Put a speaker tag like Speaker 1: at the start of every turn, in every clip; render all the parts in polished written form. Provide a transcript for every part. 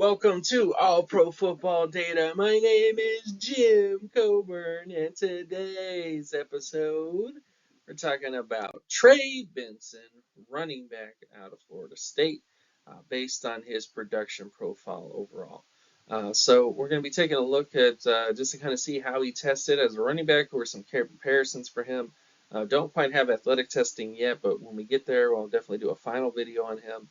Speaker 1: Welcome to All Pro Football Data. My name is Jim Coburn, and today's episode we're talking about Trey Benson, running back out of Florida State, based on his production profile overall. So we're going to be taking a look at just to kind of see how he tested as a running back, or some comparisons for him. Don't quite have athletic testing yet, but when we get there, we'll definitely do a final video on him.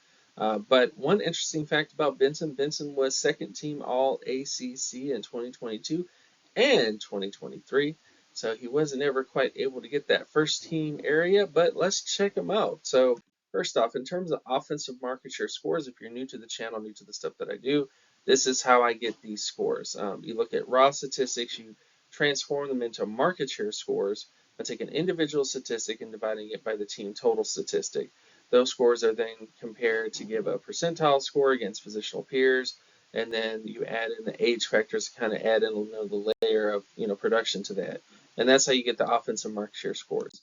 Speaker 1: But one interesting fact about Benson was second team All ACC in 2022 and 2023. So he wasn't ever quite able to get that first team area, but let's check him out. So first off, in terms of offensive market share scores, if you're new to the channel, new to the stuff that I do, this is how I get these scores. You look at raw statistics, you transform them into market share scores by taking an individual statistic and dividing it by the team total statistic. Those scores are then compared to give a percentile score against positional peers, and then you add in the age factors to kind of add in the layer of production to that, and that's how you get the offensive market share scores.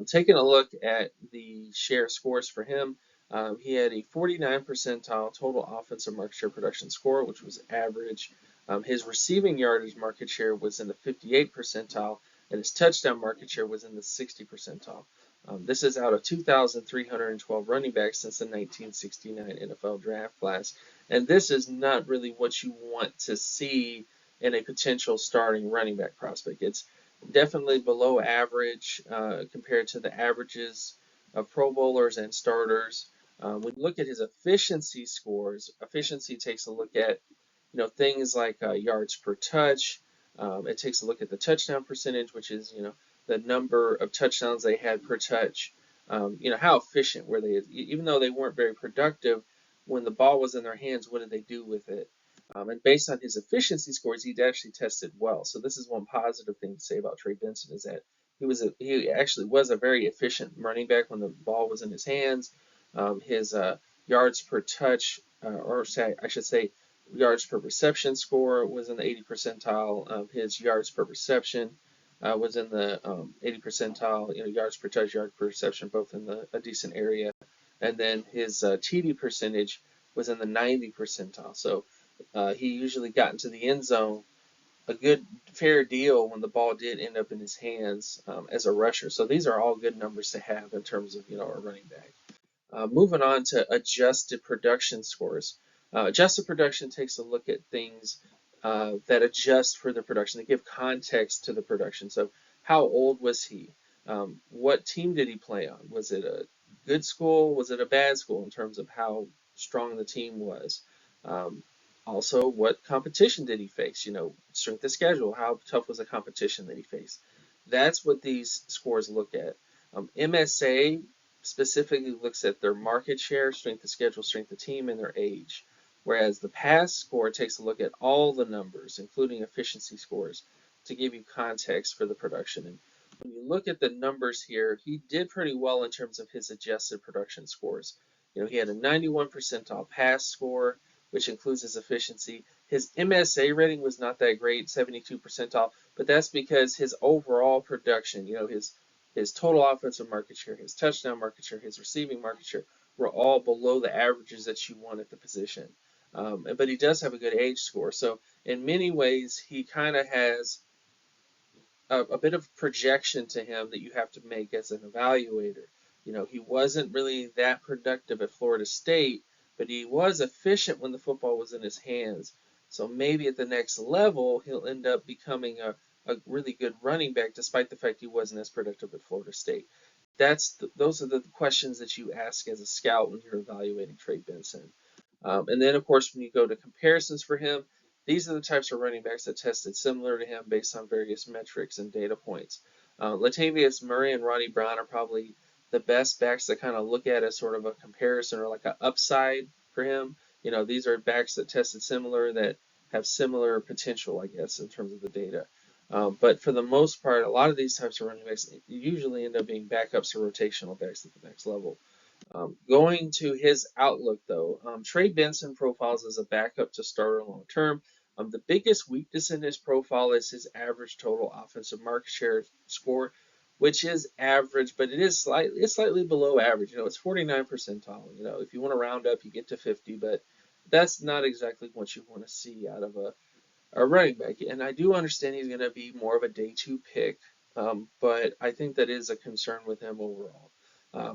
Speaker 1: Taking a look at the share scores for him, he had a 49 percentile total offensive market share production score, which was average. His receiving yardage market share was in the 58 percentile, and his touchdown market share was in the 60 percentile. This is out of 2,312 running backs since the 1969 NFL draft class. And this is not really what you want to see in a potential starting running back prospect. It's definitely below average compared to the averages of Pro Bowlers and starters. When you look at his efficiency scores, efficiency takes a look at things like yards per touch. It takes a look at the touchdown percentage, which is the number of touchdowns they had per touch. How efficient were they? Even though they weren't very productive, when the ball was in their hands, what did they do with it? And based on his efficiency scores, he actually tested well. So this is one positive thing to say about Trey Benson, is that he actually was a very efficient running back when the ball was in his hands. His yards per touch, I should say yards per reception score was in the 80 percentile. His yards per reception was in the 80 percentile. Yards per touch, yards per reception, both in a decent area. And then his TD percentage was in the 90 percentile. So he usually got into the end zone a good fair deal when the ball did end up in his hands as a rusher. So these are all good numbers to have in terms of a running back. Moving on to adjusted production scores. Adjusted production takes a look at things that adjust for the production. They give context to the production. So how old was he? What team did he play on? Was it a good school? Was it a bad school in terms of how strong the team was? Also, what competition did he face? Strength of schedule. How tough was the competition that he faced? That's what these scores look at. MSA specifically looks at their market share, strength of schedule, strength of team, and their age. Whereas the pass score takes a look at all the numbers, including efficiency scores, to give you context for the production. And when you look at the numbers here, he did pretty well in terms of his adjusted production scores. He had a 91 percentile pass score, which includes his efficiency. His MSA rating was not that great, 72 percentile, but that's because his overall production, his total offensive market share, his touchdown market share, his receiving market share were all below the averages that you want at the position. But he does have a good age score. So in many ways, he kind of has a bit of projection to him that you have to make as an evaluator. He wasn't really that productive at Florida State, but he was efficient when the football was in his hands. So maybe at the next level, he'll end up becoming a really good running back, despite the fact he wasn't as productive at Florida State. Those are the questions that you ask as a scout when you're evaluating Trey Benson. And then, of course, when you go to comparisons for him, these are the types of running backs that tested similar to him based on various metrics and data points. Latavius Murray and Ronnie Brown are probably the best backs to kind of look at as sort of a comparison or like an upside for him. These are backs that tested similar, that have similar potential, I guess, in terms of the data. But for the most part, a lot of these types of running backs usually end up being backups or rotational backs at the next level. Going to his outlook, though, Trey Benson profiles as a backup to starter long term. The biggest weakness in his profile is his average total offensive market share score, which is average, but it's slightly below average. It's 49 percentile. If you want to round up, you get to 50, but that's not exactly what you want to see out of a running back. And I do understand he's going to be more of a day 2 pick, but I think that is a concern with him overall.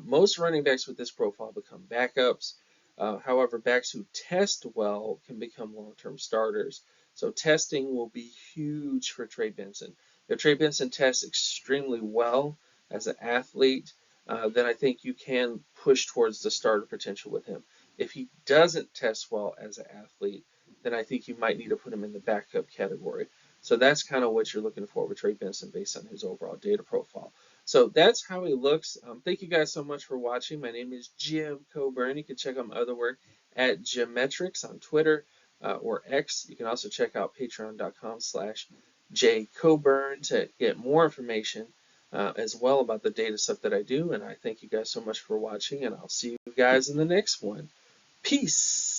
Speaker 1: Most running backs with this profile become backups. However, backs who test well can become long-term starters. So testing will be huge for Trey Benson. If Trey Benson tests extremely well as an athlete, then I think you can push towards the starter potential with him. If he doesn't test well as an athlete, then I think you might need to put him in the backup category. So that's kind of what you're looking for with Trey Benson based on his overall data profile. So that's how he looks. Thank you guys so much for watching. My name is Jim Coburn. You can check out my other work at Geometrics on Twitter or X. You can also check out patreon.com/jcoburn to get more information as well about the data stuff that I do. And I thank you guys so much for watching, and I'll see you guys in the next one. Peace.